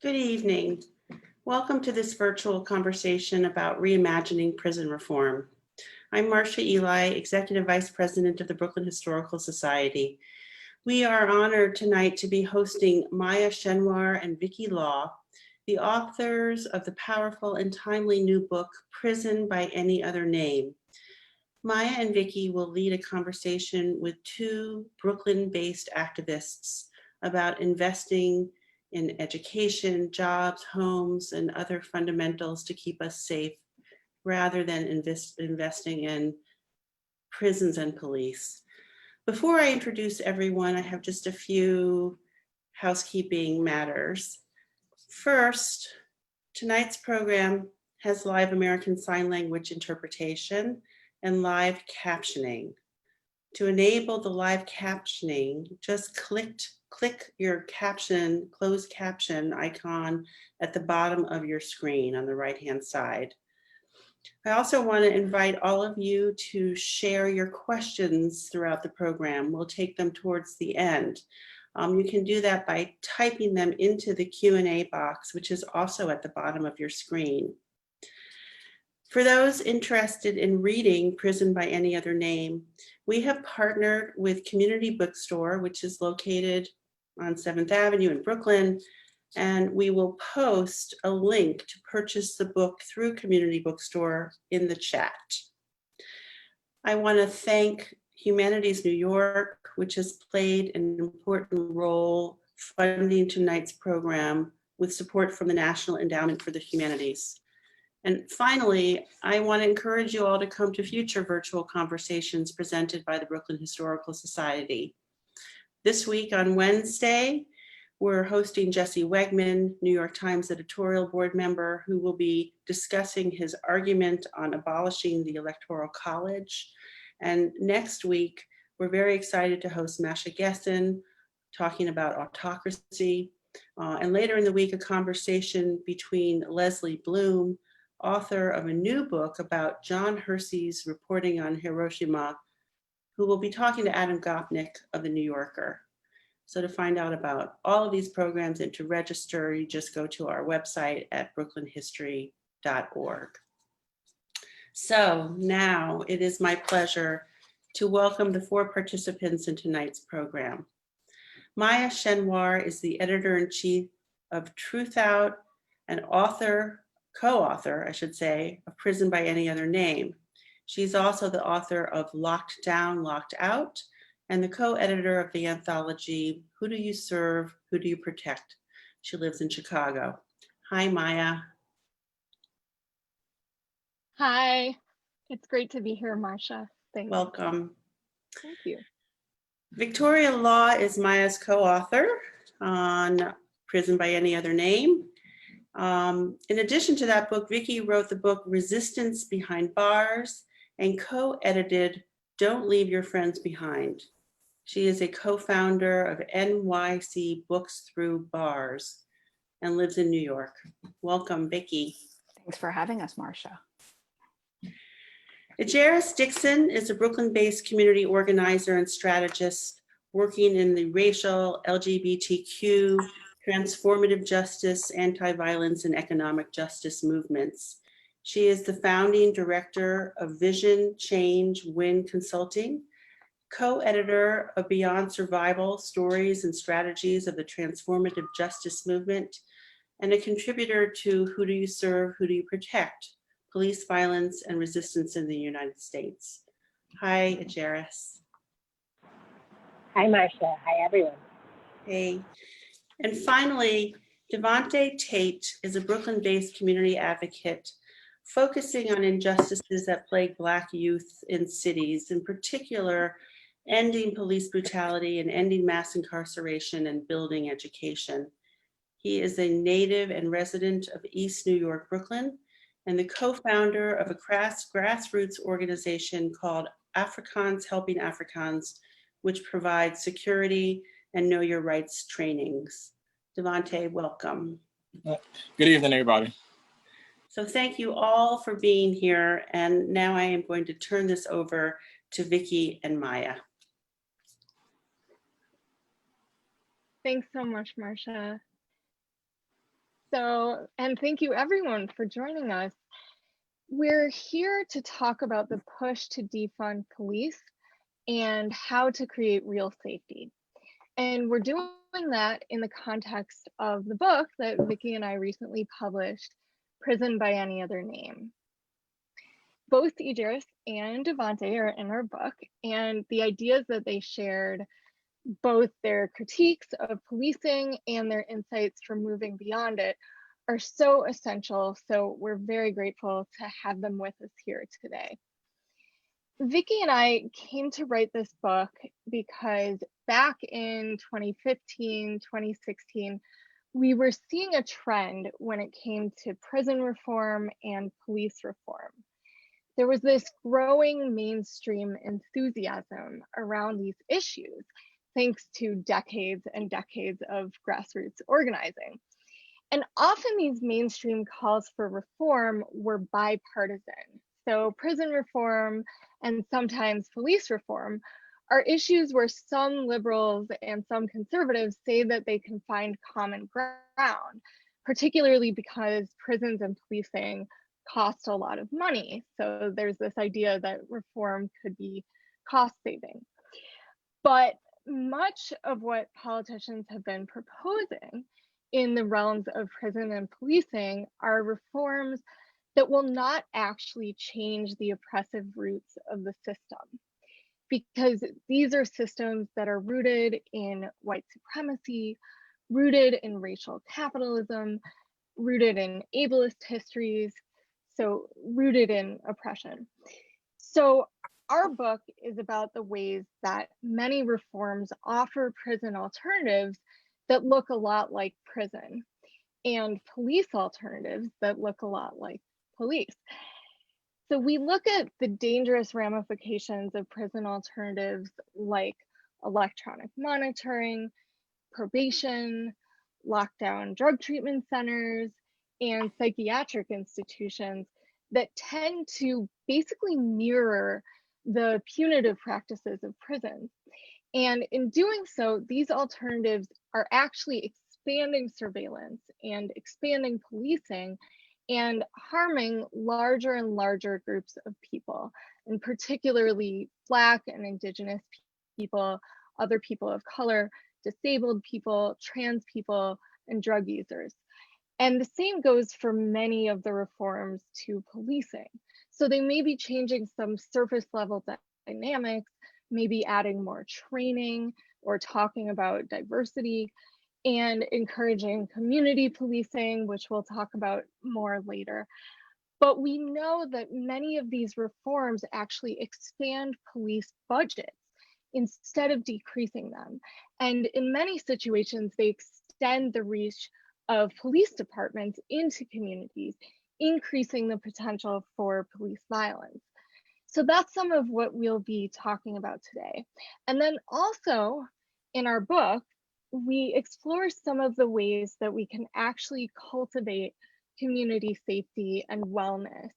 Good evening. Welcome to this virtual conversation about reimagining prison reform. I'm Marcia Eli, Executive Vice President of the Brooklyn Historical Society. We are honored tonight to be hosting Maya Schenwar and Vicky Law, the authors of the powerful and timely new book, Prison by Any Other Name. Maya and Vicky will lead a conversation with two Brooklyn-based activists about investing in education, jobs, homes, and other fundamentals to keep us safe, rather than investing in prisons and police. Before I introduce everyone, I have just a few housekeeping matters. First, tonight's program has live American Sign Language interpretation and live captioning. To enable the live captioning, just click your caption, closed caption icon at the bottom of your screen on the right-hand side. I also want to invite all of you to share your questions throughout the program. We'll take them towards the end. You can do that by typing them into the Q&A box, which is also at the bottom of your screen. For those interested in reading Prison by Any Other Name, we have partnered with Community Bookstore, which is located on 7th Avenue in Brooklyn, and we will post a link to purchase the book through Community Bookstore in the chat. I want to thank Humanities New York, which has played an important role funding tonight's program with support from the National Endowment for the Humanities. And finally, I want to encourage you all to come to future virtual conversations presented by the Brooklyn Historical Society. This week on Wednesday, we're hosting Jesse Wegman, New York Times editorial board member, who will be discussing his argument on abolishing the Electoral College. And next week, we're very excited to host Marcia talking about autocracy. And later in the week, a conversation between Leslie Bloom, author of a new book about John Hersey's reporting on Hiroshima, who will be talking to Adam Gopnik of The New Yorker. So to find out about all of these programs and to register, you just go to our website at brooklynhistory.org. So now it is my pleasure to welcome the four participants in tonight's program. Maya Schenwar is the editor-in-chief of Truth Out and co-author, I should say, of Prison by Any Other Name. She's also the author of Locked Down, Locked Out, and the co-editor of the anthology, Who Do You Serve, Who Do You Protect? She lives in Chicago. Hi, Maya. Hi, it's great to be here, Marcia. Thanks. Welcome. Thank you. Victoria Law is Maya's co-author on Prison by Any Other Name. In addition to that book, Vicky wrote the book Resistance Behind Bars and co-edited Don't Leave Your Friends Behind. She is a co-founder of NYC Books Through Bars and lives in New York. Welcome, Vicky. Thanks for having us, Marcia. Ejeris Dixon is a Brooklyn-based community organizer and strategist working in the racial, LGBTQ, transformative justice, anti-violence, and economic justice movements. She is the founding director of Vision, Change, Win Consulting, co-editor of Beyond Survival, Stories and Strategies of the Transformative Justice Movement, and a contributor to Who Do You Serve, Who Do You Protect? Police Violence and Resistance in the United States. Hi, Ejeris. Hi, Marcia. Hi, everyone. Hey. And finally, Devante Tate is a Brooklyn-based community advocate focusing on injustices that plague Black youth in cities, in particular, ending police brutality and ending mass incarceration and building education. He is a native and resident of East New York, Brooklyn, and the co-founder of a grassroots organization called Afrikaans Helping Afrikaans, which provides security and know your rights trainings. Devante, welcome. Good evening, everybody. So thank you all for being here. And now I am going to turn this over to Vicky and Maya. Thanks so much, Marcia. And thank you everyone for joining us. We're here to talk about the push to defund police and how to create real safety. And we're doing that in the context of the book that Vicki and I recently published, Prison by Any Other Name. Both Ejeris and Devante are in our book, and the ideas that they shared, both their critiques of policing and their insights for moving beyond it, are so essential. So we're very grateful to have them with us here today. Vicki and I came to write this book because back in 2015, 2016, we were seeing a trend when it came to prison reform and police reform. There was this growing mainstream enthusiasm around these issues, thanks to decades and decades of grassroots organizing. And often these mainstream calls for reform were bipartisan. So prison reform and sometimes police reform are issues where some liberals and some conservatives say that they can find common ground, particularly because prisons and policing cost a lot of money. So there's this idea that reform could be cost saving. But much of what politicians have been proposing in the realms of prison and policing are reforms that will not actually change the oppressive roots of the system, because these are systems that are rooted in white supremacy, rooted in racial capitalism, rooted in ableist histories, so rooted in oppression. So our book is about the ways that many reforms offer prison alternatives that look a lot like prison, and police alternatives that look a lot like police. So we look at the dangerous ramifications of prison alternatives like electronic monitoring, probation, lockdown drug treatment centers, and psychiatric institutions that tend to basically mirror the punitive practices of prisons. And in doing so, these alternatives are actually expanding surveillance and expanding policing and harming larger and larger groups of people, and particularly Black and Indigenous people, other people of color, disabled people, trans people, and drug users. And the same goes for many of the reforms to policing. So they may be changing some surface level dynamics, maybe adding more training or talking about diversity, and encouraging community policing, which we'll talk about more later. But we know that many of these reforms actually expand police budgets instead of decreasing them. And in many situations, they extend the reach of police departments into communities, increasing the potential for police violence. So that's some of what we'll be talking about today. And then also in our book, we explore some of the ways that we can actually cultivate community safety and wellness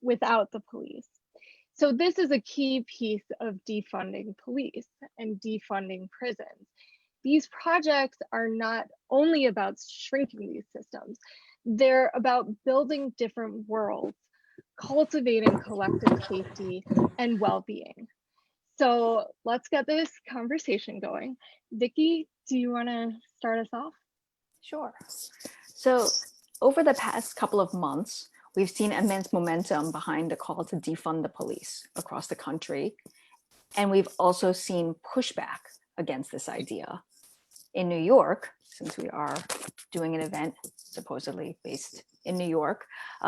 without the police. So this is a key piece of defunding police and defunding prisons. These projects are not only about shrinking these systems, they're about building different worlds, cultivating collective safety and well-being. So let's get this conversation going. Vicki, do you want to start us off? Sure. So over the past couple of months, we've seen immense momentum behind the call to defund the police across the country. And we've also seen pushback against this idea. In New York, since we are doing an event supposedly based in New York,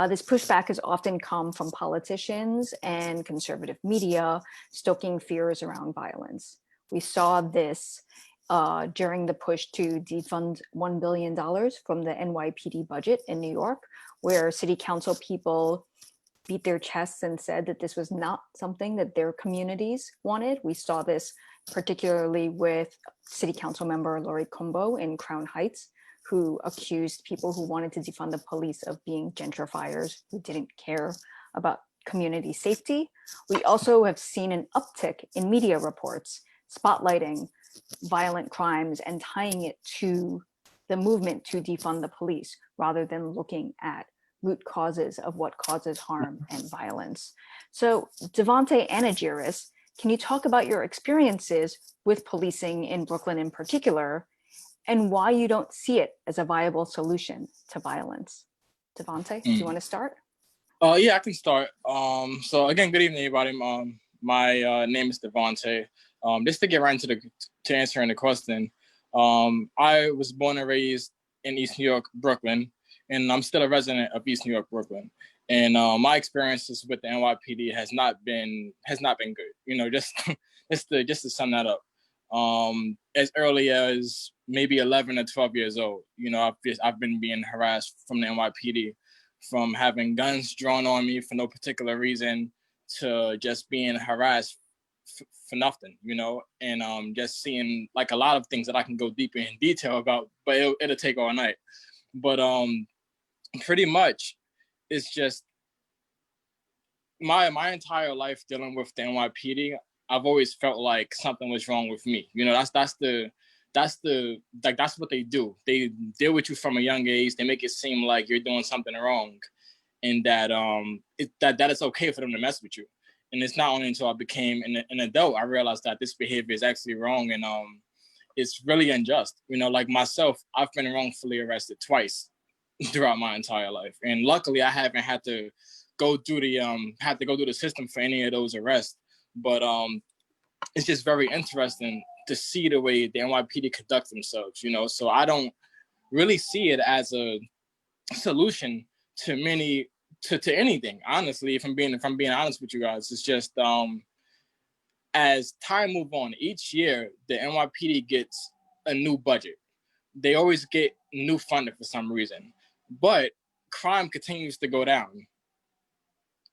this pushback has often come from politicians and conservative media stoking fears around violence. We saw this during the push to defund $1 billion from the NYPD budget in New York, where city council people beat their chests and said that this was not something that their communities wanted. We saw this particularly with city council member Lori Combo in Crown Heights, who accused people who wanted to defund the police of being gentrifiers who didn't care about community safety. We also have seen an uptick in media reports spotlighting violent crimes and tying it to the movement to defund the police rather than looking at root causes of what causes harm and violence. So Devante and Ejeris, can you talk about your experiences with policing in Brooklyn in particular, and why you don't see it as a viable solution to violence? Devante, do you want to start? Yeah, I can start. So again, good evening, everybody. My name is Devante. Just to get right into to answering the question, I was born and raised in East New York, Brooklyn, and I'm still a resident of East New York, Brooklyn. And my experiences with the NYPD has not been good. You know, just just to sum that up. As early as maybe 11 or 12 years old, you know, I've been being harassed from the NYPD, from having guns drawn on me for no particular reason to just being harassed for nothing, you know, and just seeing like a lot of things that I can go deeper in detail about, but it'll take all night. But pretty much it's just my entire life dealing with the NYPD. I've always felt like something was wrong with me. You know, that's what they do. They deal with you from a young age. They make it seem like you're doing something wrong, and that that it's okay for them to mess with you. And it's not only until I became an adult I realized that this behavior is actually wrong, and it's really unjust. You know, like myself, I've been wrongfully arrested twice throughout my entire life, and luckily I haven't had to go through the system for any of those arrests. But it's just very interesting to see the way the NYPD conduct themselves, you know. So I don't really see it as a solution to anything, honestly. If I'm being honest with you guys, it's just as time move on, each year the NYPD gets a new budget. They always get new funding for some reason, but crime continues to go down,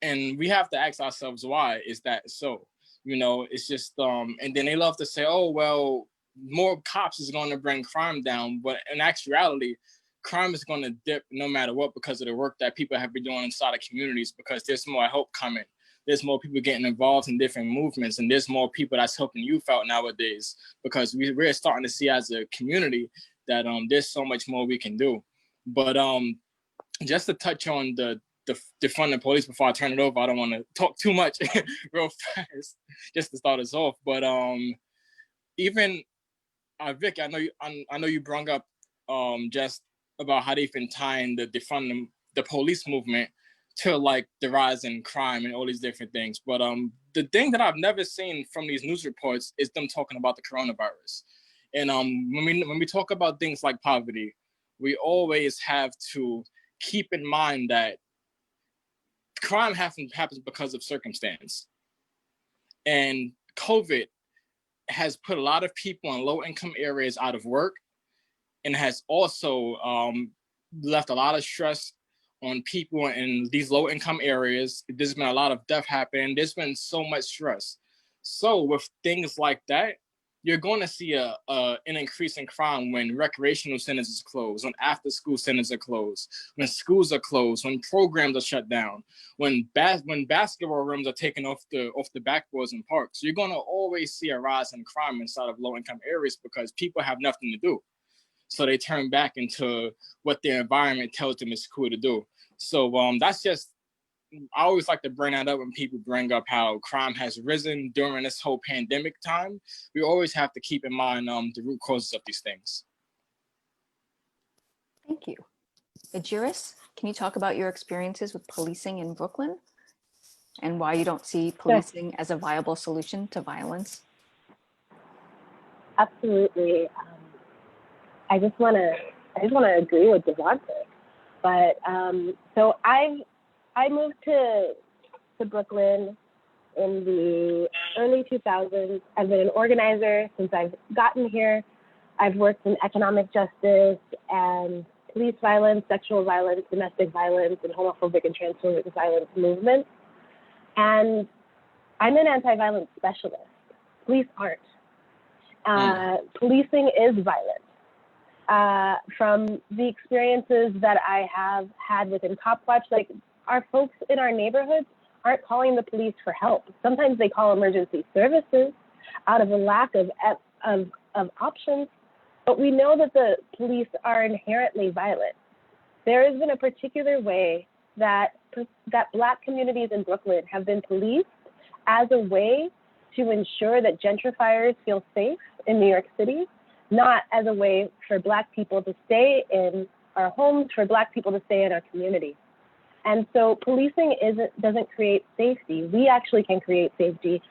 and we have to ask ourselves, why is that so? You know, it's just and then they love to say, oh well, more cops is going to bring crime down, but in actuality crime is going to dip no matter what, because of the work that people have been doing inside of communities, because there's more help coming, there's more people getting involved in different movements, and there's more people that's helping youth out nowadays, because we're starting to see as a community that there's so much more we can do. But just to touch on the defunding police before I turn it over, I don't want to talk too much real fast, just to start us off. But even Vic, I know you brought up just about how they've been tying the defunding the police movement to like the rise in crime and all these different things. But the thing that I've never seen from these news reports is them talking about the coronavirus. And when we talk about things like poverty, we always have to keep in mind that crime happens because of circumstance. And COVID has put a lot of people in low-income areas out of work, and has also left a lot of stress on people in these low-income areas. There's been a lot of death happening. There's been so much stress. So with things like that, you're going to see an increase in crime when recreational centers is closed, when after-school centers are closed, when schools are closed, when programs are shut down, when basketball rims are taken off the backboards in parks. You're going to always see a rise in crime inside of low-income areas, because people have nothing to do. So they turn back into what their environment tells them is cool to do. So that's just, I always like to bring that up when people bring up how crime has risen during this whole pandemic time. We always have to keep in mind the root causes of these things. Thank you. Ejeris, can you talk about your experiences with policing in Brooklyn and why you don't see policing as a viable solution to violence? Absolutely. I just want to agree with Devante. But so I moved to Brooklyn in the early 2000s. I've been an organizer since I've gotten here. I've worked in economic justice and police violence, sexual violence, domestic violence, and homophobic and transphobic violence movements. And I'm an anti-violence specialist. Police aren't. Policing is violent. From the experiences that I have had within Cop Watch, like our folks in our neighborhoods aren't calling the police for help. Sometimes they call emergency services out of a lack of options. but we know that the police are inherently violent. There has been a particular way that Black communities in Brooklyn have been policed as a way to ensure that gentrifiers feel safe in New York City, not as a way for Black people to stay in our homes, for Black people to stay in our community. And so policing doesn't create safety. We actually can create safety.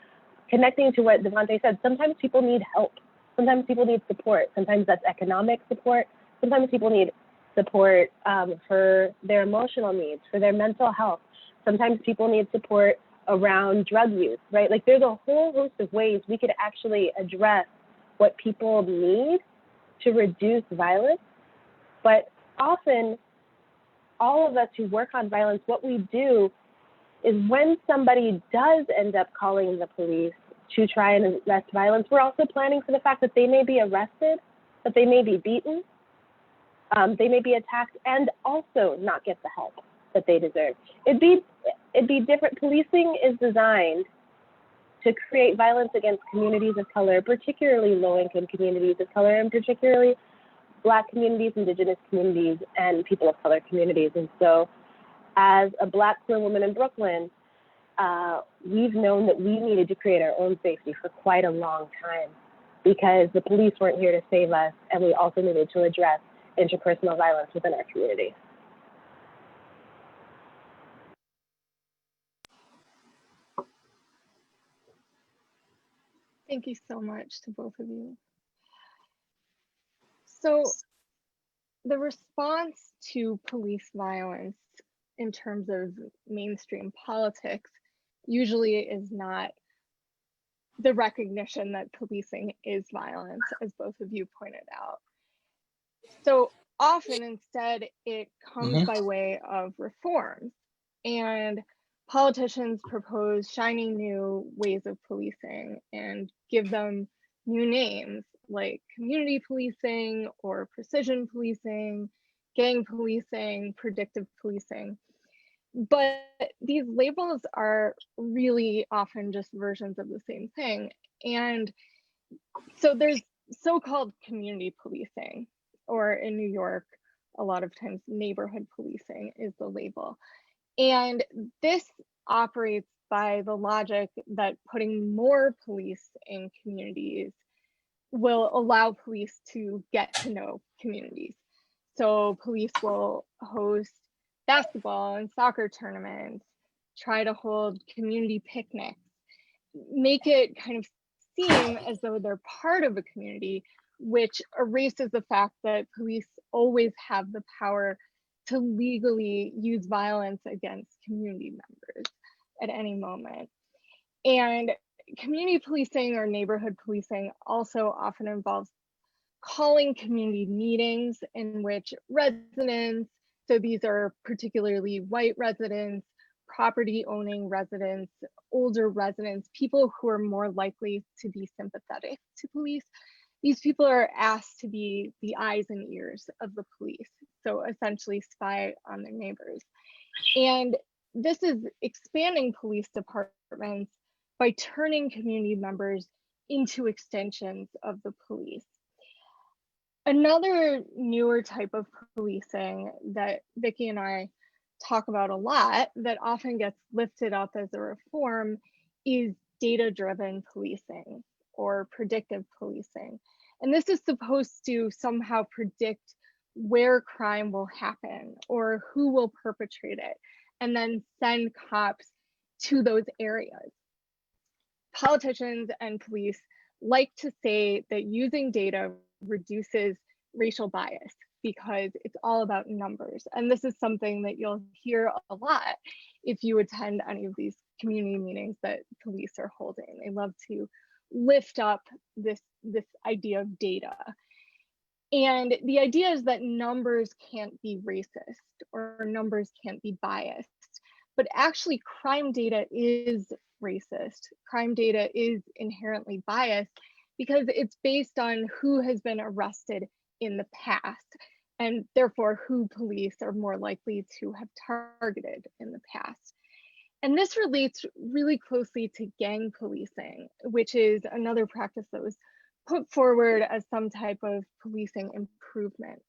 Connecting to what Devante said, sometimes people need help. Sometimes people need support. Sometimes that's economic support. Sometimes people need support for their emotional needs, for their mental health. Sometimes people need support around drug use, right? Like there's a whole host of ways we could actually address what people need to reduce violence. But often, all of us who work on violence, what we do is when somebody does end up calling the police to try and arrest violence, we're also planning for the fact that they may be arrested, that they may be beaten, they may be attacked, and also not get the help that they deserve. It'd be different. Policing is designed to create violence against communities of color, particularly low-income communities of color, and particularly Black communities, Indigenous communities, and people of color communities. And so as a Black queer woman in Brooklyn, we've known that we needed to create our own safety for quite a long time because the police weren't here to save us, and we also needed to address interpersonal violence within our community. Thank you so much to both of you. So the response to police violence in terms of mainstream politics usually is not the recognition that policing is violence, as both of you pointed out. So often instead it comes by way of reforms, and politicians propose shiny new ways of policing and give them new names like community policing or precision policing, gang policing, predictive policing. But these labels are really often just versions of the same thing. And so there's so-called community policing, or in New York, a lot of times neighborhood policing is the label. And this operates by the logic that putting more police in communities will allow police to get to know communities. So police will host basketball and soccer tournaments, try to hold community picnics, make it kind of seem as though they're part of a community, which erases the fact that police always have the power to legally use violence against community members at any moment. And community policing or neighborhood policing also often involves calling community meetings in which residents, so these are particularly white residents, property owning residents, older residents, people who are more likely to be sympathetic to police. These people are asked to be the eyes and ears of the police, so essentially spy on their neighbors. And this is expanding police departments by turning community members into extensions of the police. Another newer type of policing that Vicki and I talk about a lot that often gets lifted up as a reform is data-driven policing or predictive policing. And this is supposed to somehow predict where crime will happen or who will perpetrate it, and then send cops to those areas. Politicians and police like to say that using data reduces racial bias because it's all about numbers. And this is something that you'll hear a lot if you attend any of these community meetings that police are holding. They love to lift up this idea of data. And the idea is that numbers can't be racist or numbers can't be biased, but actually crime data is racist. Crime data is inherently biased because it's based on who has been arrested in the past, and therefore who police are more likely to have targeted in the past. And this relates really closely to gang policing, which is another practice that was put forward as some type of policing improvement.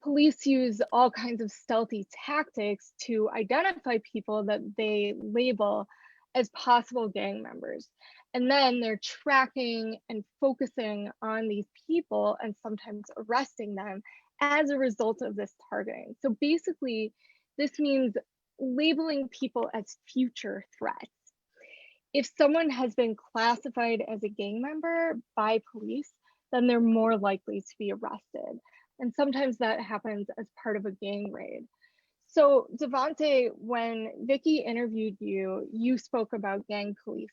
Police use all kinds of stealthy tactics to identify people that they label as possible gang members. And then they're tracking and focusing on these people and sometimes arresting them as a result of this targeting. So basically, this means labeling people as future threats. If someone has been classified as a gang member by police, then they're more likely to be arrested. And sometimes that happens as part of a gang raid. So Devante, when Vicky interviewed you, you spoke about gang policing.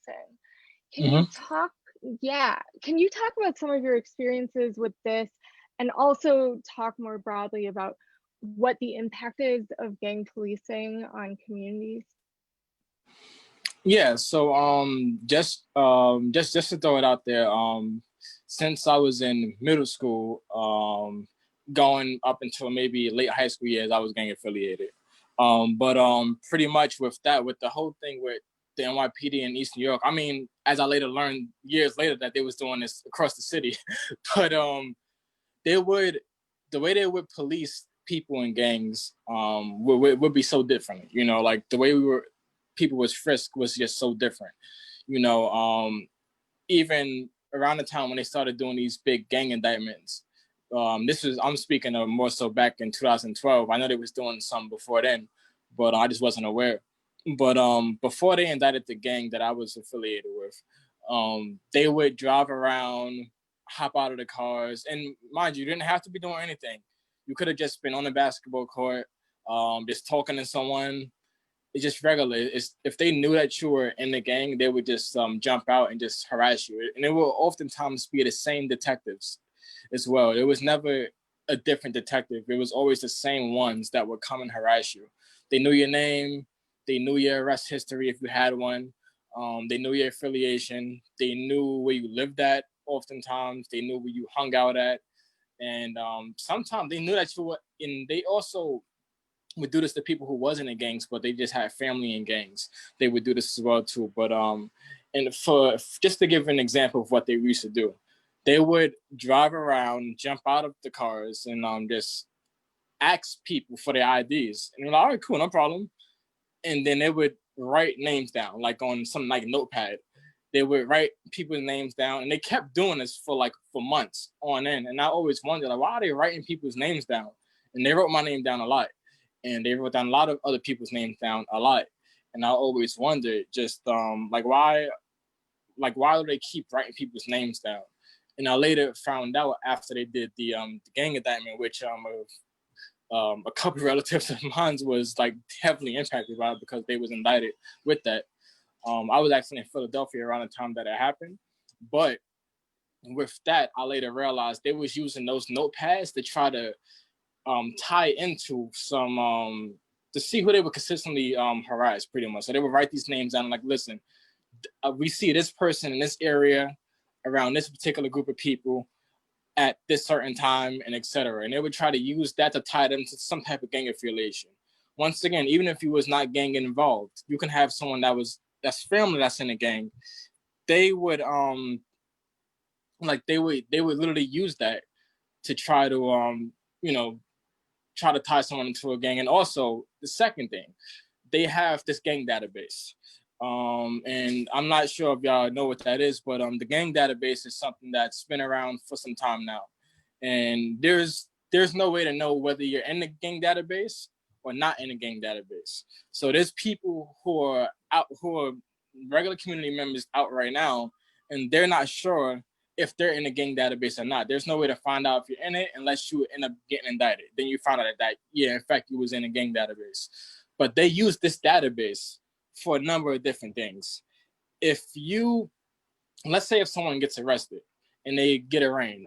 Can you talk, can you talk about some of your experiences with this and also talk more broadly about what the impact is of gang policing on communities? Yeah, so just to throw it out there, since I was in middle school, going up until maybe late high school years, I was gang affiliated. But pretty much with that, with the whole thing with the NYPD in East New York, I mean, as I later learned years later that they was doing this across the city, but the way they would police people in gangs would be so different. You know, like the way people was frisked was just so different. You know, even around the time when they started doing these big gang indictments, I'm speaking of more so back in 2012. I know they was doing some before then, but I just wasn't aware. But before they indicted the gang that I was affiliated with, they would drive around, hop out of the cars, and mind you didn't have to be doing anything. You could have just been on the basketball court, just talking to someone. It's just regular. If they knew that you were in the gang, they would just jump out and just harass you. And it will oftentimes be the same detectives as well. It was never a different detective. It was always the same ones that would come and harass you. They knew your name. They knew your arrest history if you had one. They knew your affiliation. They knew where you lived at. Oftentimes, they knew where you hung out at. And sometimes they knew that you were, and they also would do this to people who wasn't in gangs, but they just had family in gangs. They would do this as well too. But and for just to give an example of what they used to do, they would drive around, jump out of the cars, and just ask people for their IDs. And they're like, all right, cool, no problem. And then they would write names down, like on some like notepad. They would write people's names down, and they kept doing this for months on end. And I always wondered, like, why are they writing people's names down? And they wrote my name down a lot. And they wrote down a lot of other people's names down a lot. And I always wondered just why do they keep writing people's names down? And I later found out after they did the gang indictment, which a couple of relatives of mine was like heavily impacted by it because they was indicted with that. I was actually in Philadelphia around the time that it happened. But with that, I later realized they was using those notepads to try to tie into some to see who they would consistently harass, pretty much. So they would write these names down, like, listen, we see this person in this area around this particular group of people at this certain time, and etc. And they would try to use that to tie them to some type of gang affiliation. Once again, even if you was not gang involved, you can have someone that's family that's in a gang. They would they would literally use that to try to try to tie someone into a gang. And also, the second thing, they have this gang database. And I'm not sure if y'all know what that is, but the gang database is something that's been around for some time now. And there's no way to know whether you're in the gang database or not in the gang database. So there's people who are regular community members out right now, and they're not sure if they're in the gang database or not. There's no way to find out if you're in it unless you end up getting indicted. Then you find out that in fact, you was in a gang database. But they use this database for a number of different things. Let's say if someone gets arrested and they get arraigned,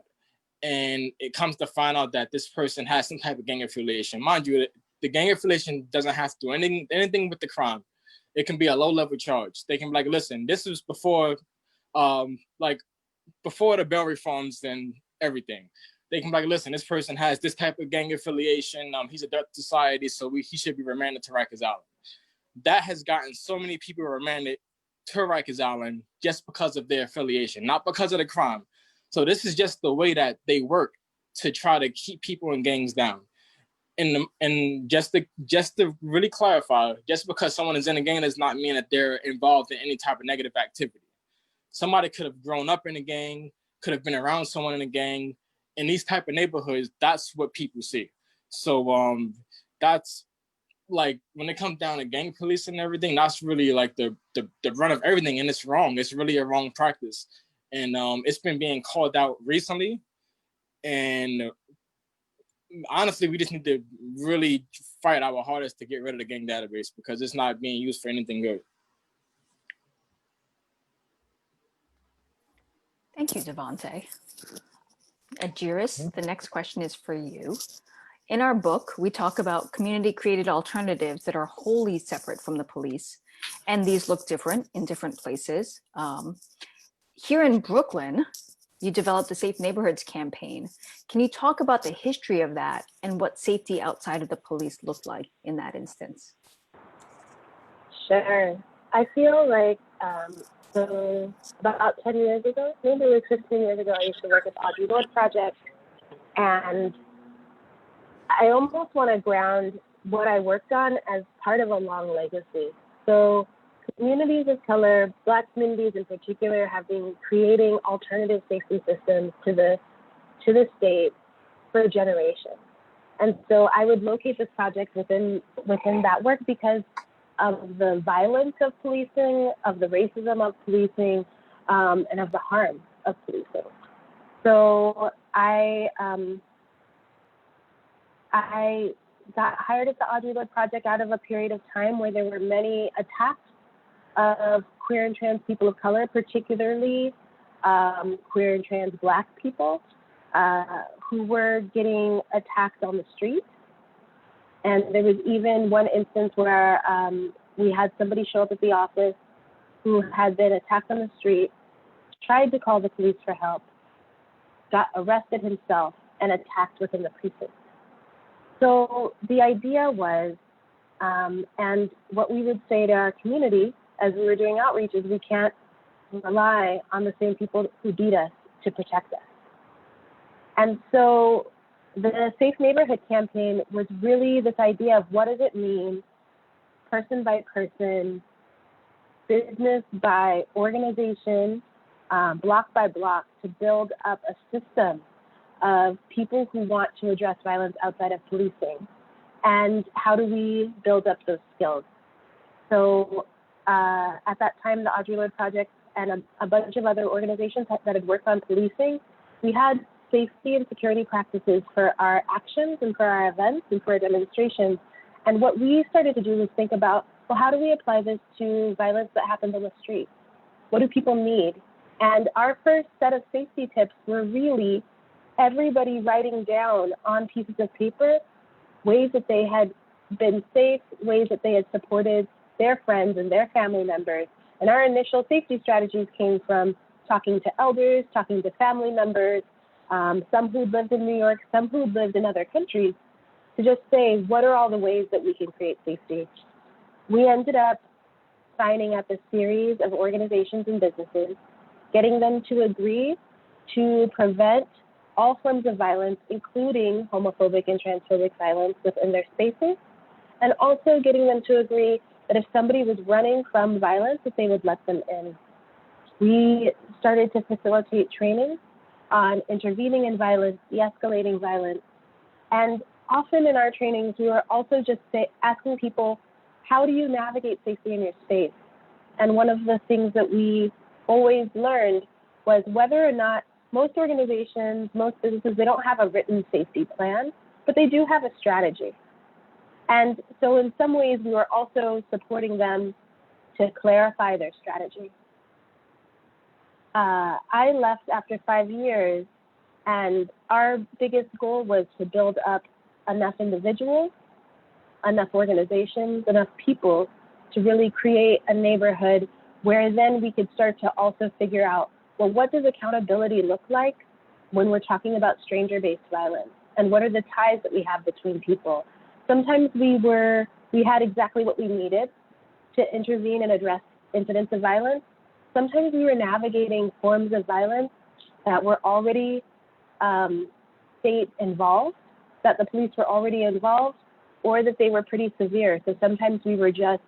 and it comes to find out that this person has some type of gang affiliation. Mind you, the gang affiliation doesn't have to do anything with the crime. It can be a low-level charge. They can be like, listen, this was before the bail reforms and everything. They can be like, listen, this person has this type of gang affiliation. He's a threat to society, so he should be remanded to Rikers Island. That has gotten so many people remanded to Rikers Island just because of their affiliation, not because of the crime. So this is just the way that they work to try to keep people in gangs down. And just to really clarify, just because someone is in a gang does not mean that they're involved in any type of negative activity. Somebody could have grown up in a gang, could have been around someone in a gang. In these type of neighborhoods, that's what people see. So that's like, when it comes down to gang police and everything, that's really like the run of everything, and it's wrong. It's really a wrong practice, and it's been being called out recently. And honestly, we just need to really fight our hardest to get rid of the gang database, because it's not being used for anything good. Thank you, Devante. Ejeris, the next question is for you. In our book, we talk about community-created alternatives that are wholly separate from the police, and these look different in different places. Here in Brooklyn, you developed the Safe Neighborhoods campaign. Can you talk about the history of that and what safety outside of the police looked like in that instance? Sure. I feel like so about 10 years ago, maybe like 15 years ago, I used to work at the Audre Lorde Project. And I almost want to ground what I worked on as part of a long legacy. So communities of color, Black communities in particular, have been creating alternative safety systems to the state for generations. And so I would locate this project within that work because of the violence of policing, of the racism of policing, and of the harm of policing. So I got hired at the Audre Lorde Project out of a period of time where there were many attacks of queer and trans people of color, particularly queer and trans Black people who were getting attacked on the street. And there was even one instance where we had somebody show up at the office who had been attacked on the street, tried to call the police for help, got arrested himself, and attacked within the precinct. So the idea was, and what we would say to our community as we were doing outreach is, we can't rely on the same people who beat us to protect us. And so the Safe Neighborhood campaign was really this idea of what does it mean, person by person, business by organization, block by block, to build up a system of people who want to address violence outside of policing. And how do we build up those skills? So at that time, the Audre Lorde Project and a bunch of other organizations that had worked on policing, we had safety and security practices for our actions and for our events and for our demonstrations. And what we started to do was think about, well, how do we apply this to violence that happens on the street? What do people need? And our first set of safety tips were really everybody writing down on pieces of paper ways that they had been safe, ways that they had supported their friends and their family members. And our initial safety strategies came from talking to elders, talking to family members, some who lived in New York, some who lived in other countries, to just say, what are all the ways that we can create safety? We ended up signing up a series of organizations and businesses, getting them to agree to prevent all forms of violence, including homophobic and transphobic violence within their spaces, and also getting them to agree that if somebody was running from violence, that they would let them in. We started to facilitate training on intervening in violence, de-escalating violence. And often in our trainings, we were also just asking people, how do you navigate safety in your space? And one of the things that we always learned was whether or not most organizations, most businesses, they don't have a written safety plan, but they do have a strategy. And so in some ways, we were also supporting them to clarify their strategy. I left after 5 years, and our biggest goal was to build up enough individuals, enough organizations, enough people to really create a neighborhood where then we could start to also figure out, well, what does accountability look like when we're talking about stranger-based violence? And what are the ties that we have between people? Sometimes we had exactly what we needed to intervene and address incidents of violence. Sometimes we were navigating forms of violence that were already state involved, that the police were already involved, or that they were pretty severe. So sometimes we were just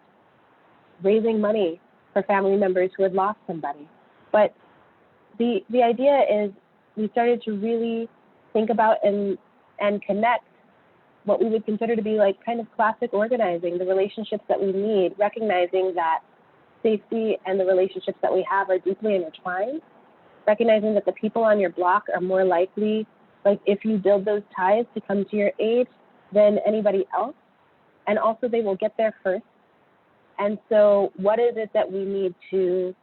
raising money for family members who had lost somebody. But the idea is we started to really think about and connect what we would consider to be like kind of classic organizing, the relationships that we need, recognizing that safety and the relationships that we have are deeply intertwined, recognizing that the people on your block are more likely, like if you build those ties, to come to your aid than anybody else. And also they will get there first. And so what is it that we need to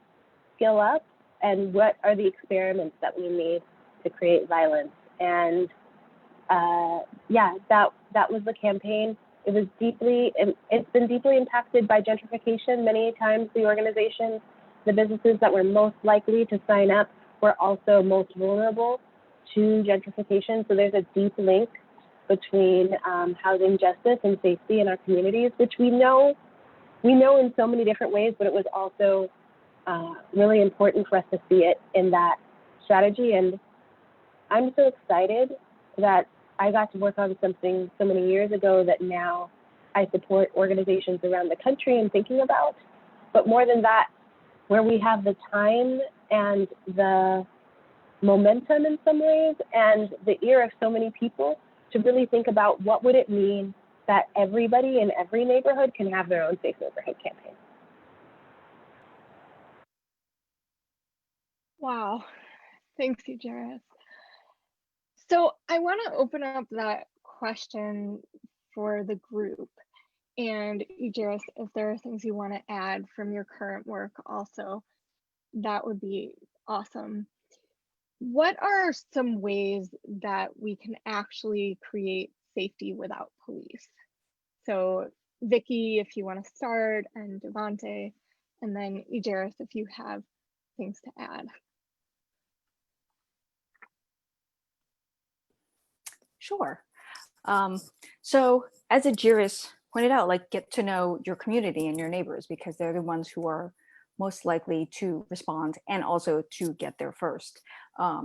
skill up, and what are the experiments that we need to create violence? And yeah, that was the campaign. It was it's been deeply impacted by gentrification. Many times the organizations, the businesses that were most likely to sign up were also most vulnerable to gentrification. So there's a deep link between housing justice and safety in our communities, which we know in so many different ways, but it was also really important for us to see it in that strategy. And I'm so excited that I got to work on something so many years ago that now I support organizations around the country in thinking about. But more than that, where we have the time and the momentum in some ways and the ear of so many people to really think about what would it mean that everybody in every neighborhood can have their own safe neighborhood campaign. Wow, thanks, Ejeris. So I want to open up that question for the group. And Ejeris, if there are things you want to add from your current work also, that would be awesome. What are some ways that we can actually create safety without police? So Vicky, if you want to start, and Devante, and then Ejeris, if you have things to add. Sure. So as Ejeris pointed out, like, get to know your community and your neighbors, because they're the ones who are most likely to respond and also to get there first.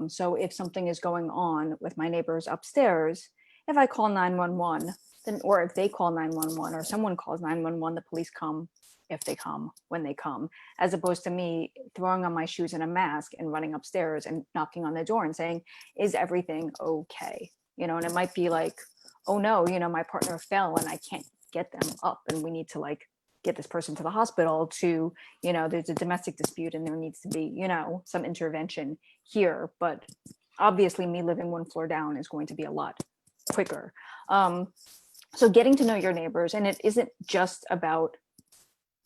So if something is going on with my neighbors upstairs, if I call 911, then, or if they call 911 or someone calls 911, the police come if they come, when they come, as opposed to me throwing on my shoes and a mask and running upstairs and knocking on the door and saying, is everything okay? You know, and it might be like, oh no, you know, my partner fell and I can't get them up and we need to like get this person to the hospital, to, you know, there's a domestic dispute and there needs to be, you know, some intervention here. But obviously me living one floor down is going to be a lot quicker. So getting to know your neighbors, and it isn't just about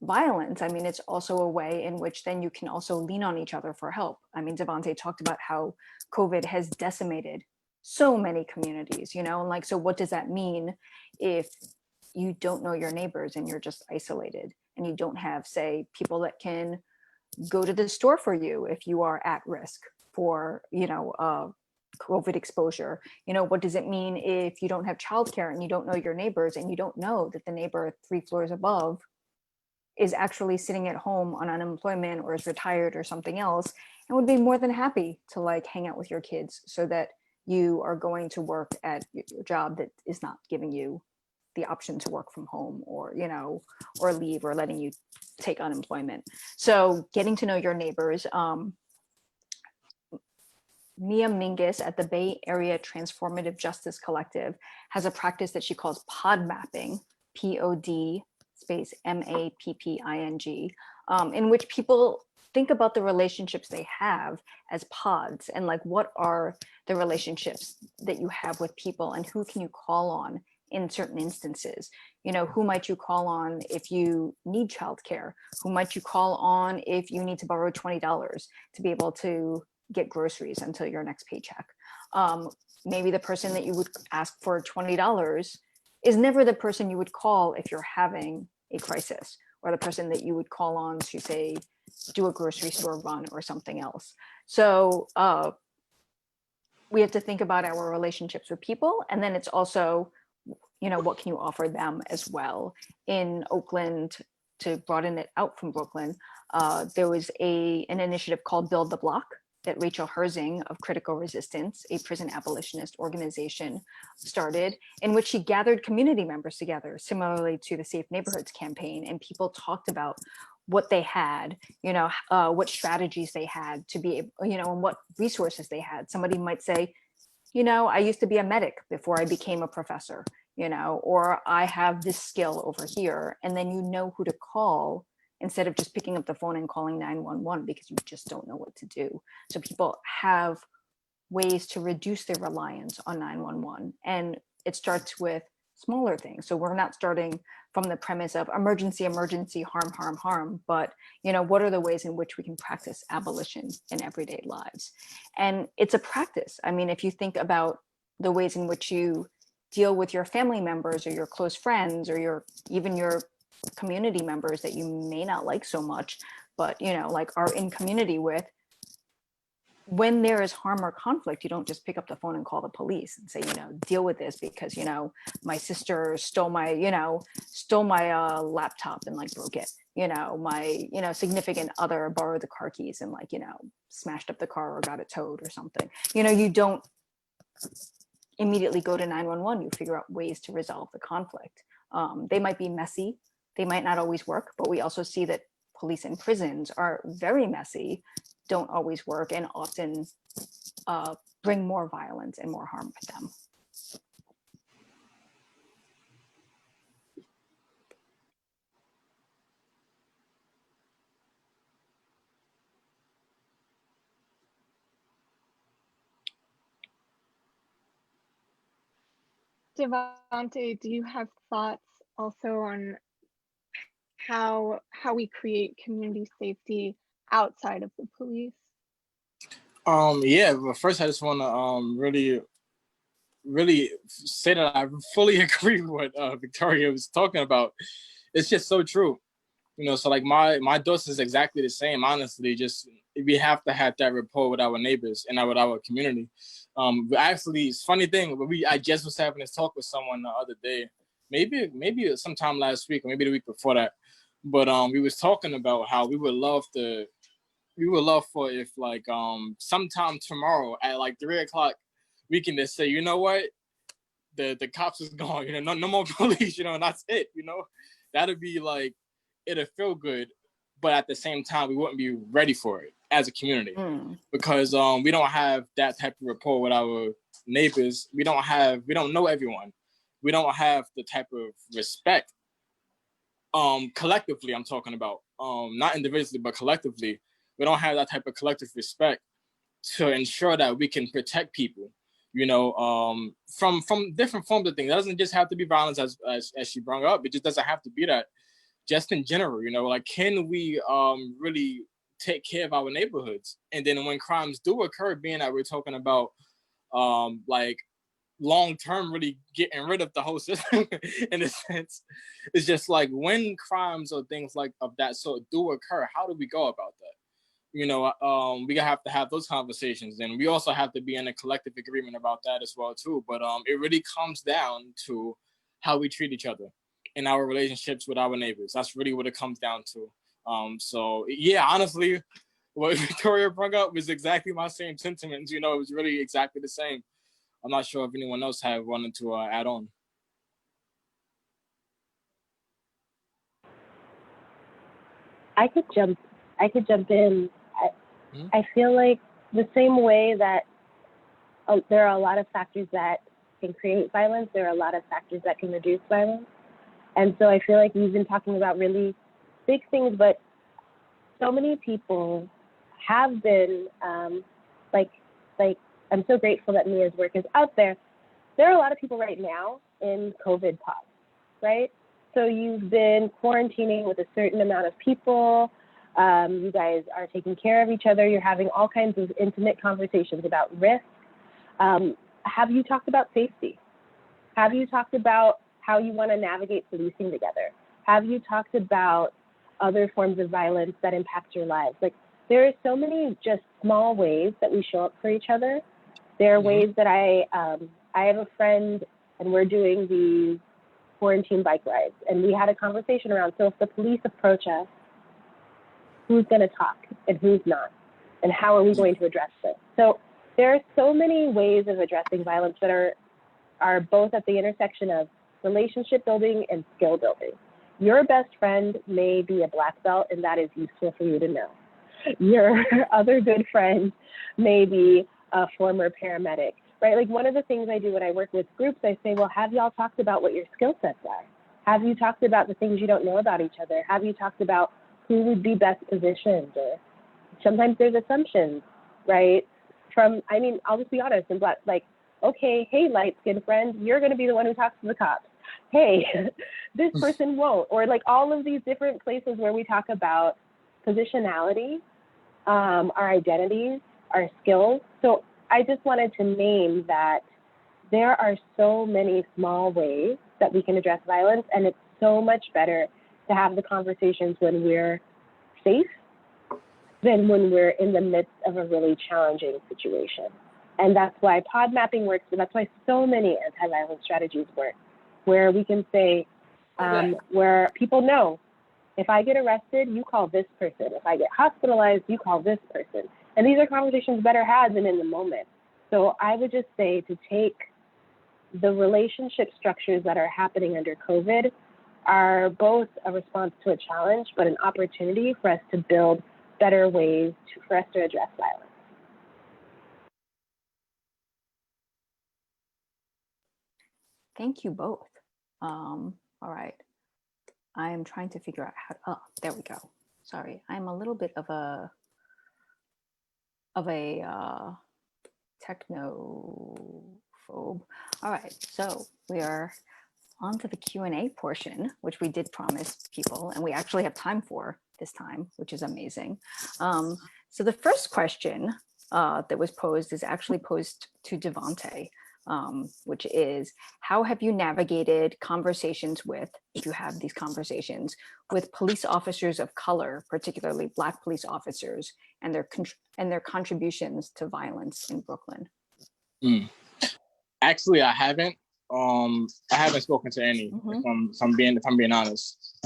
violence. I mean, it's also a way in which then you can also lean on each other for help. I mean, Devante talked about how COVID has decimated so many communities, you know, and like, so what does that mean if you don't know your neighbors and you're just isolated and you don't have, say, people that can go to the store for you if you are at risk for, you know, COVID exposure? You know, what does it mean if you don't have childcare and you don't know your neighbors and you don't know that the neighbor 3 floors above is actually sitting at home on unemployment or is retired or something else and would be more than happy to like hang out with your kids, so that you are going to work at your job that is not giving you the option to work from home, or, you know, or leave, or letting you take unemployment. So getting to know your neighbors. Mia Mingus at the Bay Area Transformative Justice Collective has a practice that she calls pod mapping, POD space MAPPING, in which people think about the relationships they have as pods, and like, what are the relationships that you have with people and who can you call on in certain instances? You know, who might you call on if you need childcare? Who might you call on if you need to borrow $20 to be able to get groceries until your next paycheck? Maybe the person that you would ask for $20 is never the person you would call if you're having a crisis, or the person that you would call on to, say, do a grocery store run or something else. So we have to think about our relationships with people, and then it's also, you know, what can you offer them as well? In Oakland, to broaden it out from Brooklyn, there was an initiative called Build the Block, that Rachel Herzing of Critical Resistance, a prison abolitionist organization, started, in which she gathered community members together, similarly to the Safe Neighborhoods campaign, and people talked about what they had, what strategies they had to be able, and what resources they had. Somebody might say, I used to be a medic before I became a professor, or I have this skill over here. And then you know who to call instead of just picking up the phone and calling 911 because you just don't know what to do. So people have ways to reduce their reliance on 911. And it starts with smaller things. So we're not starting from the premise of emergency, harm, but what are the ways in which we can practice abolition in everyday lives? And it's a practice. I mean, if you think about the ways in which you deal with your family members or your close friends or even your community members that you may not like so much, but are in community with, when there is harm or conflict, you don't just pick up the phone and call the police and say, deal with this because, my sister stole my laptop and broke it. My, significant other borrowed the car keys and smashed up the car or got it towed or something. You don't immediately go to 911. You figure out ways to resolve the conflict. They might be messy. They might not always work, but we also see that police and prisons are very messy, don't always work, and often bring more violence and more harm with them. Devante, do you have thoughts also on how we create community safety outside of the police? Yeah, but first I just want to really say that I fully agree with what Victoria was talking about. It's just so true. So my dose is exactly the same, honestly. Just we have to have that rapport with our neighbors and with our community. Actually, it's a funny thing, but I just was having this talk with someone the other day, maybe sometime last week or maybe the week before that. But we was talking about how we would love for if sometime tomorrow at 3:00 we can just say, what, the cops is gone, no more police, and that's it, that'd be it'd feel good, but at the same time we wouldn't be ready for it as a community because we don't have that type of rapport with our neighbors. We don't know everyone. We don't have the type of respect collectively. I'm talking about not individually but collectively. We don't have that type of collective respect to ensure that we can protect people, from different forms of things. It doesn't just have to be violence as she brought up. It just doesn't have to be that. Just in general, can we really take care of our neighborhoods? And then when crimes do occur, being that we're talking about long-term really getting rid of the whole system in a sense, it's just when crimes or things of that sort do occur, how do we go about that? We have to have those conversations, and we also have to be in a collective agreement about that as well too. But it really comes down to how we treat each other in our relationships with our neighbors. That's really what it comes down to. So yeah, honestly, what Victoria brought up was exactly my same sentiments. It was really exactly the same. I'm not sure if anyone else had wanted to add on. I could jump in. I feel like the same way that there are a lot of factors that can create violence, there are a lot of factors that can reduce violence. And so I feel like we've been talking about really big things, but so many people have been I'm so grateful that Mia's work is out there. There are a lot of people right now in COVID pods, right? So you've been quarantining with a certain amount of people. You guys are taking care of each other. You're having all kinds of intimate conversations about risk. Have you talked about safety? Have you talked about how you want to navigate policing together? Have you talked about other forms of violence that impact your lives? There are so many just small ways that we show up for each other. There are ways that I have a friend and we're doing these quarantine bike rides, and we had a conversation around, so if the police approach us, who's going to talk and who's not? And how are we going to address this? So there are so many ways of addressing violence that are both at the intersection of relationship building and skill building. Your best friend may be a black belt, and that is useful for you to know. Your other good friend may be a former paramedic, right? Like one of the things I do when I work with groups, I say, well, have y'all talked about what your skill sets are? Have you talked about the things you don't know about each other? Have you talked about who would be best positioned? Or sometimes there's assumptions, right? I'll just be honest and black, like, okay, hey, light-skinned friend, you're gonna be the one who talks to the cops. Hey, this person won't. Or like all of these different places where we talk about positionality, our identities, our skills. So I just wanted to name that there are so many small ways that we can address violence, and it's so much better to have the conversations when we're safe than when we're in the midst of a really challenging situation. And that's why pod mapping works, and that's why so many anti-violence strategies work, where we can say, where people know, if I get arrested, you call this person. If I get hospitalized, you call this person. And these are conversations better had than in the moment. So I would just say to take the relationship structures that are happening under COVID are both a response to a challenge, but an opportunity for us to build better ways for us to address violence. Thank you both. All right. I am trying to figure out how, there we go. Sorry, I'm a little bit of a technophobe. All right, so we are on to the Q&A portion, which we did promise people, and we actually have time for this time, which is amazing. So the first question that was posed is actually posed to Devante, which is, how have you navigated conversations with, if you have these conversations, with police officers of color, particularly Black police officers, and their contributions to violence in Brooklyn? Actually, I haven't. I haven't spoken to any. If I'm being honest.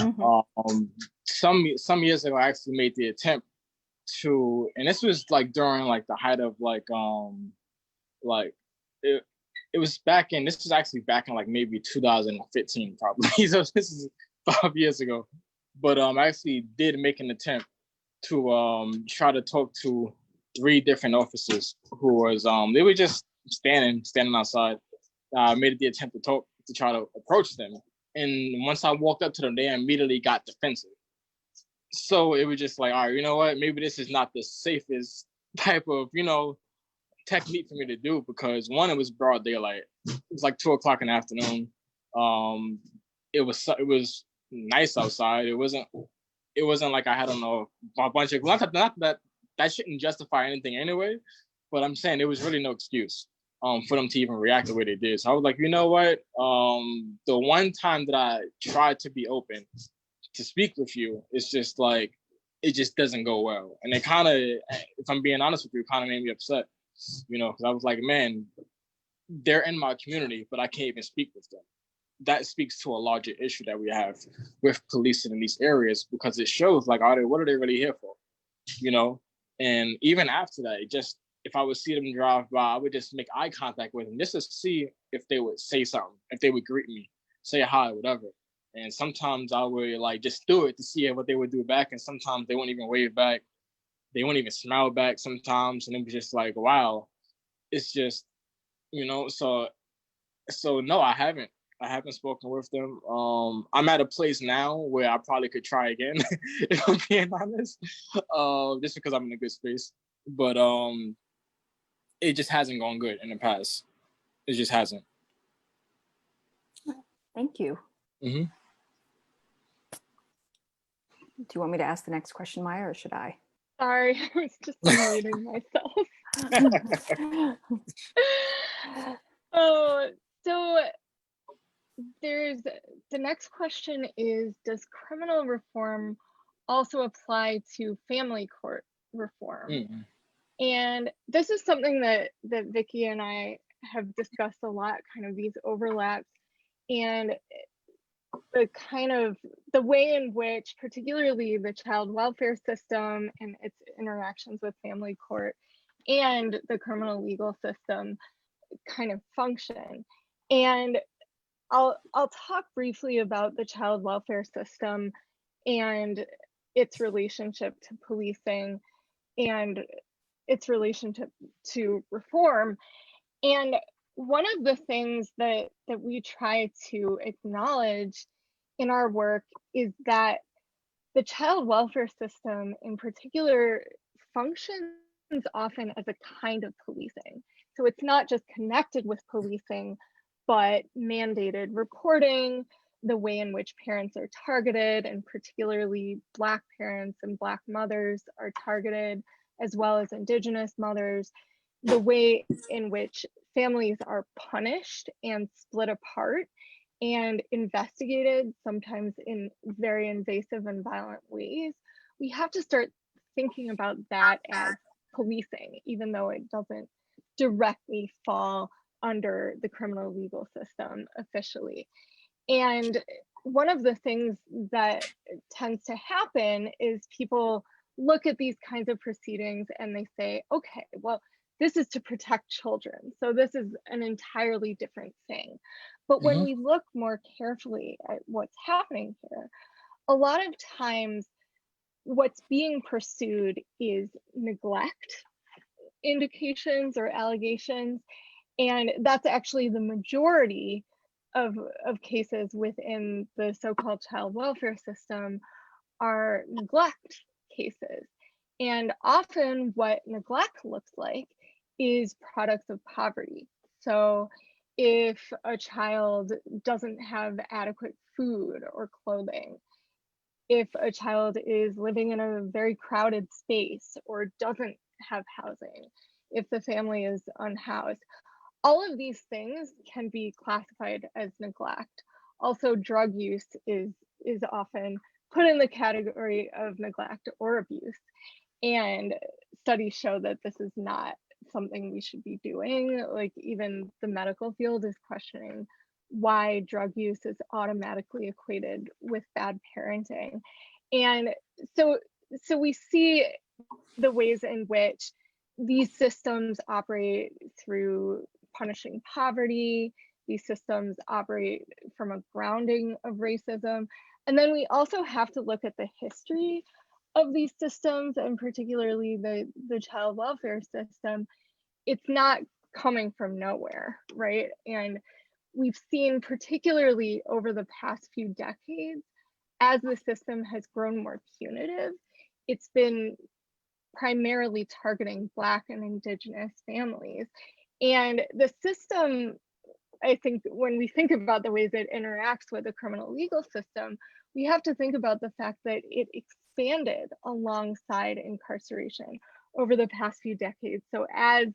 Some years ago, I actually made the attempt to, and this was like during like the height of it was back in, this was actually back in like maybe 2015 probably. So this is 5 years ago. But I actually did make an attempt to try to talk to 3 different officers who was they were just standing outside. I made the attempt to try to approach them. And once I walked up to them, they immediately got defensive. So it was just like, all right, you know what? Maybe this is not the safest type of, technique for me to do, because one, it was broad daylight. It was like 2:00 in the afternoon. It was nice outside. It wasn't like I had, a bunch of, not that shouldn't justify anything anyway, but I'm saying there was really no excuse for them to even react the way they did. So I was like, you know what? The one time that I tried to be open to speak with you, it's just like, it just doesn't go well. And it kind of, if I'm being honest with you, kind of made me upset, because I was like, man, they're in my community, but I can't even speak with them. That speaks to a larger issue that we have with policing in these areas, because it shows like, what are they really here for? And even after that, if I would see them drive by, I would just make eye contact with them just to see if they would say something, if they would greet me, say hi, whatever. And sometimes I would like just do it to see what they would do back. And sometimes they wouldn't even wave back. They wouldn't even smile back sometimes. And it was just like, wow, it's just, so no, I haven't spoken with them. I'm at a place now where I probably could try again, if I'm being honest, just because I'm in a good space. But it just hasn't gone good in the past. It just hasn't. Thank you. Mm-hmm. Do you want me to ask the next question, Maya, or should I? Sorry, I was just muting myself. So the next question is, does criminal reform also apply to family court reform? Mm-hmm. And this is something that Vicky and I have discussed a lot, kind of these overlaps, and the way in which particularly the child welfare system and its interactions with family court and the criminal legal system kind of function. And I'll talk briefly about the child welfare system and its relationship to policing and its relationship to reform. And one of the things that we try to acknowledge in our work is that the child welfare system in particular functions often as a kind of policing. So it's not just connected with policing, but mandated reporting, the way in which parents are targeted, and particularly Black parents and Black mothers are targeted, as well as Indigenous mothers, the way in which families are punished and split apart and investigated, sometimes in very invasive and violent ways. We have to start thinking about that as policing, even though it doesn't directly fall under the criminal legal system officially. And one of the things that tends to happen is people look at these kinds of proceedings and they say, okay, well, this is to protect children, so this is an entirely different thing. But when we look more carefully at what's happening here, a lot of times what's being pursued is neglect indications or allegations, and that's actually the majority of cases within the so-called child welfare system are neglect cases. And often what neglect looks like is products of poverty. So if a child doesn't have adequate food or clothing, if a child is living in a very crowded space or doesn't have housing, if the family is unhoused, all of these things can be classified as neglect. Also, drug use is often put in the category of neglect or abuse. And studies show that this is not something we should be doing. Like, even the medical field is questioning why drug use is automatically equated with bad parenting. And so we see the ways in which these systems operate through punishing poverty. These systems operate from a grounding of racism. And then we also have to look at the history of these systems, and particularly the child welfare system. It's not coming from nowhere, right? And we've seen, particularly over the past few decades, as the system has grown more punitive, it's been primarily targeting Black and Indigenous families. And the system, I think, when we think about the ways it interacts with the criminal legal system, we have to think about the fact that it expanded alongside incarceration over the past few decades. So as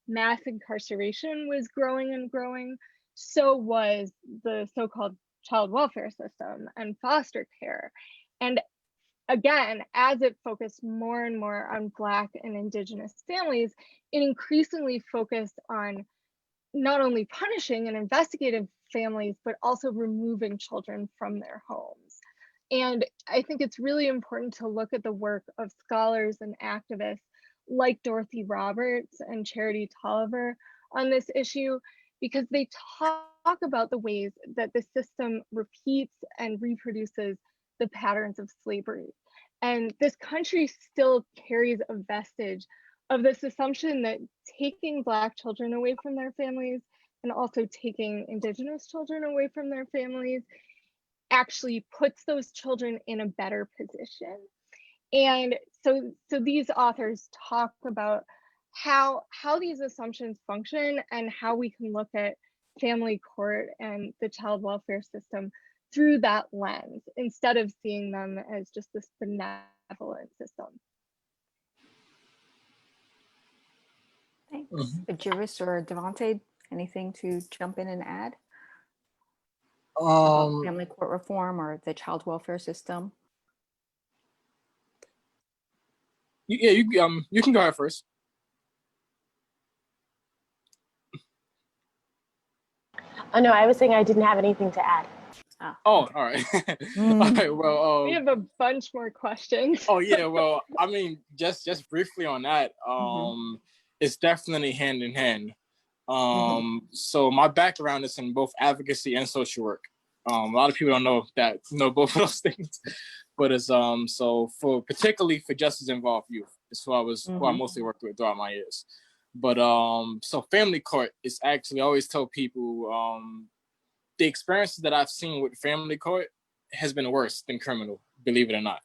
mass incarceration was growing and growing, so was the so-called child welfare system and foster care. And again, as it focused more and more on Black and Indigenous families, it increasingly focused on not only punishing and investigating families, but also removing children from their homes. And I think it's really important to look at the work of scholars and activists like Dorothy Roberts and Charity Tolliver on this issue, because they talk about the ways that the system repeats and reproduces the patterns of slavery. And this country still carries a vestige of this assumption that taking Black children away from their families and also taking Indigenous children away from their families actually puts those children in a better position. And so these authors talk about how these assumptions function and how we can look at family court and the child welfare system through that lens, instead of seeing them as just this benevolent system. Thanks. Ejeris or Devante, anything to jump in and add about family court reform or the child welfare system? Yeah, you can go ahead first. Oh no, I was saying I didn't have anything to add. Oh, all right. All right. Well, We have a bunch more questions. oh yeah. Well, I mean, just briefly on that. It's definitely hand in hand. So my background is in both advocacy and social work. A lot of people don't know both of those things, but it's so for particularly for justice involved youth, it's who I mostly worked with throughout my years. But so family court is actually, I always tell people the experiences that I've seen with family court has been worse than criminal, believe it or not.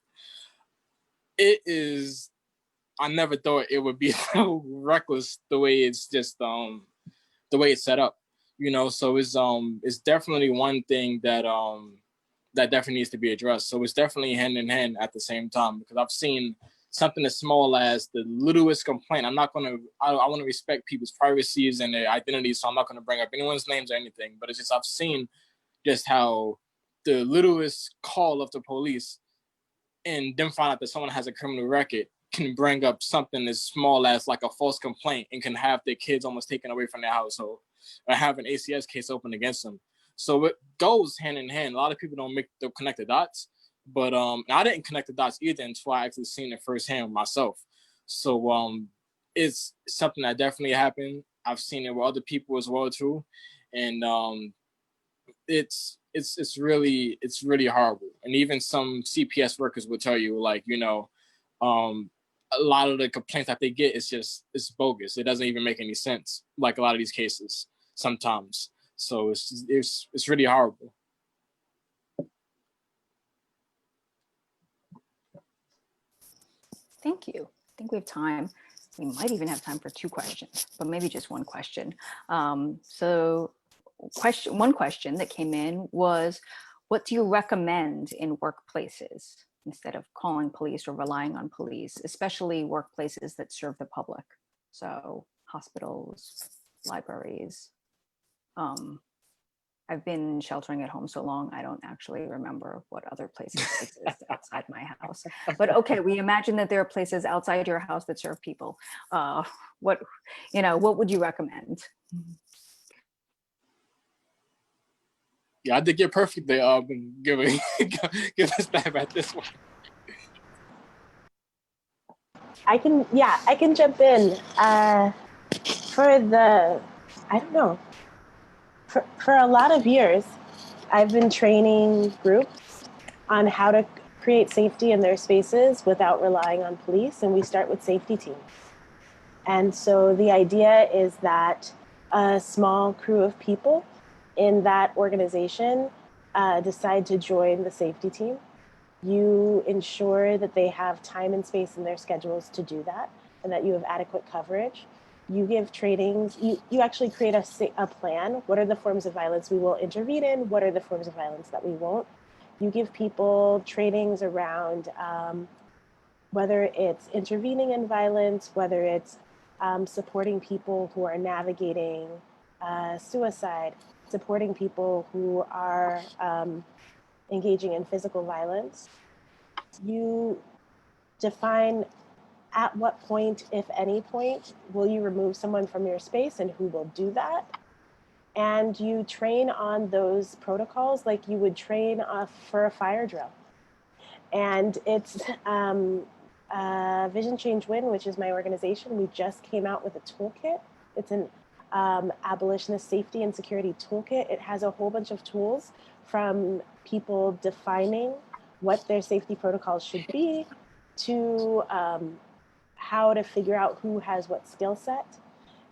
It is, I never thought it would be so reckless the way it's just the way it's set up, you know. So it's definitely one thing that that definitely needs to be addressed. So it's definitely hand in hand at the same time, because I've seen something as small as the littlest complaint. I want to respect people's privacies and their identities, so I'm not going to bring up anyone's names or anything, but it's just, I've seen just how the littlest call of the police and then find out that someone has a criminal record can bring up something as small as like a false complaint and can have their kids almost taken away from their household or have an ACS case opened against them. So it goes hand in hand. A lot of people don't connect the dots, but I didn't connect the dots either until I actually seen it firsthand myself. So it's something that definitely happened. I've seen it with other people as well too, and it's really horrible. And even some CPS workers will tell you, like, you know, a lot of the complaints that they get is just, it's bogus. It doesn't even make any sense, like a lot of these cases sometimes. So it's really horrible. Thank you. I think we have time. We might even have time for 2 questions, but maybe just 1 question. One question that came in was, what do you recommend in workplaces instead of calling police or relying on police, especially workplaces that serve the public? So hospitals, libraries. I've been sheltering at home so long, I don't actually remember what other places exist outside my house. But okay, we imagine that there are places outside your house that serve people. What would you recommend? Yeah, I did get perfectly give a stab at this one. I can jump in. For a lot of years, I've been training groups on how to create safety in their spaces without relying on police, and we start with safety teams. And so the idea is that a small crew of people in that organization decide to join the safety team. You ensure that they have time and space in their schedules to do that, and that you have adequate coverage. You give trainings, you actually create a plan. What are the forms of violence we will intervene in? What are the forms of violence that we won't? You give people trainings around whether it's intervening in violence, whether it's supporting people who are navigating suicide, supporting people who are engaging in physical violence. You define at what point, if any point, will you remove someone from your space and who will do that? And you train on those protocols like you would train for a fire drill. And it's Vision Change Win, which is my organization. We just came out with a toolkit. It's an abolitionist safety and security toolkit. It has a whole bunch of tools, from people defining what their safety protocols should be to how to figure out who has what skill set.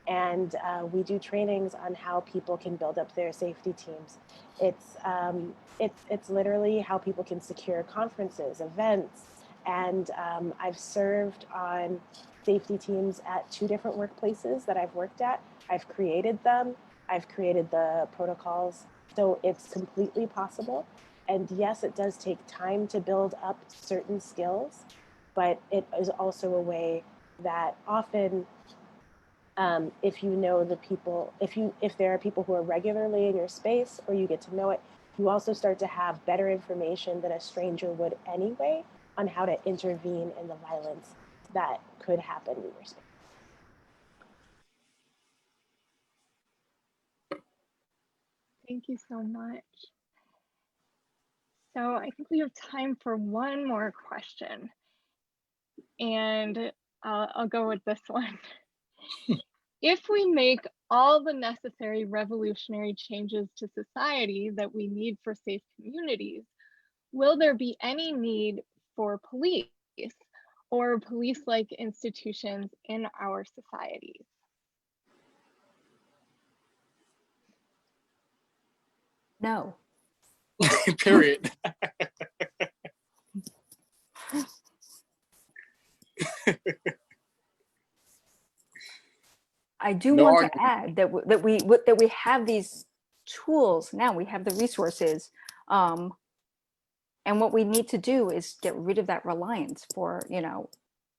And we do trainings on how people can build up their safety teams. It's literally how people can secure conferences, events. And I've served on safety teams at 2 different workplaces that I've worked at. I've created them. I've created the protocols. So it's completely possible. And yes, it does take time to build up certain skills, but it is also a way that often, if you know the people, if there are people who are regularly in your space, or you get to know it, you also start to have better information than a stranger would anyway on how to intervene in the violence that could happen in your space. Thank you so much. So I think we have time for one more question. And I'll go with this one. If we make all the necessary revolutionary changes to society that we need for safe communities, will there be any need for police or police-like institutions in our societies? No. Period. I do No want argument. to add that we have these tools now. We have the resources, and what we need to do is get rid of that reliance for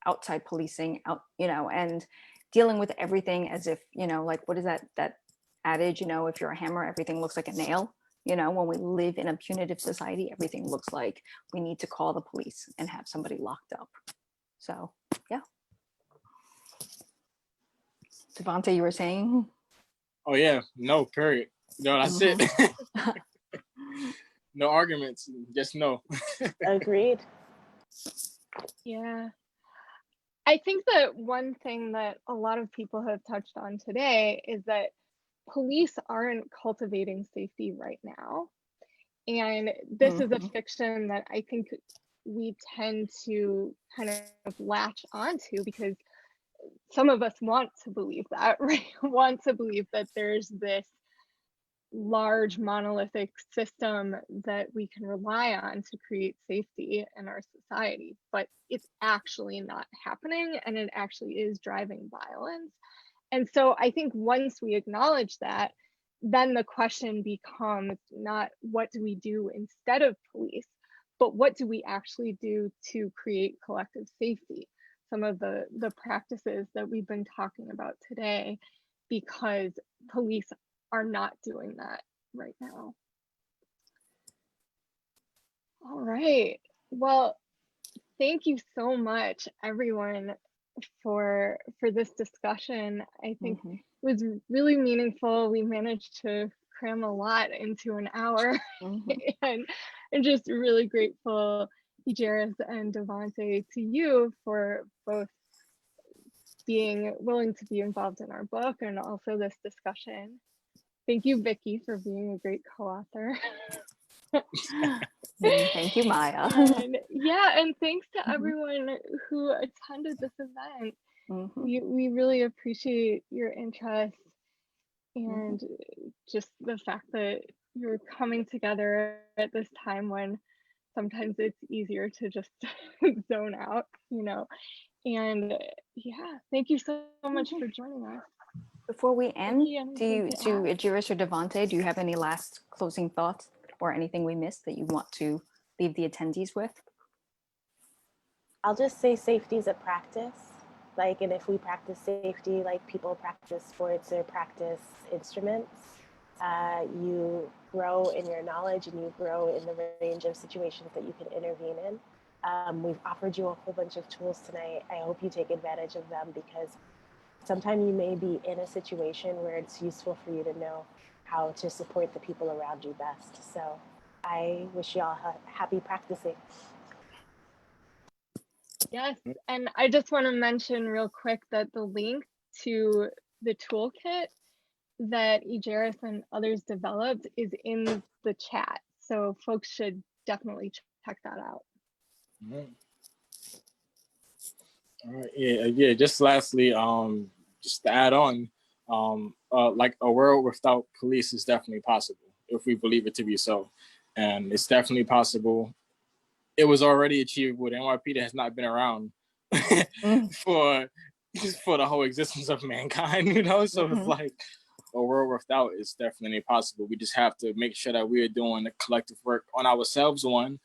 outside policing, and dealing with everything as if like what is that adage? If you're a hammer, everything looks like a nail. When we live in a punitive society, everything looks like we need to call the police and have somebody locked up. So yeah. Devante, you were saying? Oh yeah, no, period. No, that's it. No arguments, just no. Agreed. Yeah. I think that one thing that a lot of people have touched on today is that police aren't cultivating safety right now. And this is a fiction that I think we tend to kind of latch onto because some of us want to believe that, right? Want to believe that there's this large monolithic system that we can rely on to create safety in our society, but it's actually not happening, and it actually is driving violence. And so I think once we acknowledge that, then the question becomes not what do we do instead of police, but what do we actually do to create collective safety? Some of the practices that we've been talking about today, because police are not doing that right now. All right. Well, thank you so much, everyone, for this discussion. I think it was really meaningful. We managed to cram a lot into an hour, and I'm just really grateful, Ejeris and Devante, to you for both being willing to be involved in our book and also this discussion. Thank you, Vicky, for being a great co-author. Thank you, Maya. And yeah, and thanks to everyone who attended this event. We really appreciate your interest and just the fact that you're coming together at this time when sometimes it's easier to just zone out, And yeah, thank you so much for joining us. Before we end, Vicky, do Ejeris or Devante, do you have any last closing thoughts or anything we missed that you want to leave the attendees with? I'll just say safety is a practice. And if we practice safety like people practice sports or practice instruments, you grow in your knowledge and you grow in the range of situations that you can intervene in. We've offered you a whole bunch of tools tonight. I hope you take advantage of them because sometimes you may be in a situation where it's useful for you to know how to support the people around you best. So I wish you all happy practicing. Yes, and I just want to mention real quick that the link to the toolkit that Ejeris and others developed is in the chat. So folks should definitely check that out. All right. Yeah. Just lastly, just to add on, like a world without police is definitely possible if we believe it to be so, and it's definitely possible. It was already achievable. The NYPD has not been around for the whole existence of mankind, So it's like a world without is definitely possible. We just have to make sure that we are doing the collective work on ourselves, one,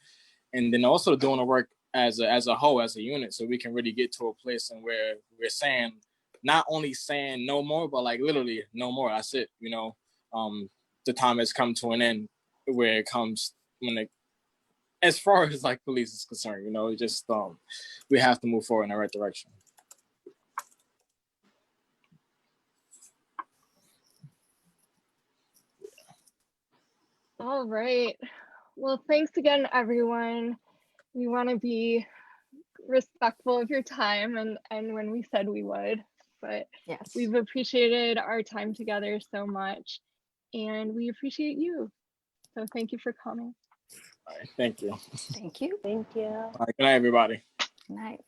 and then also doing the work as a whole, as a unit, so we can really get to a place and where we're saying, not only saying no more, but like literally no more. That's it. The time has come to an end where it comes as far as like police is concerned, just we have to move forward in the right direction. All right. Well, thanks again, everyone. We want to be respectful of your time and when we said we would, but Yes. we've appreciated our time together so much, and we appreciate you. So thank you for coming. All right, thank you. Thank you. Thank you. All right, good night, everybody. Good night.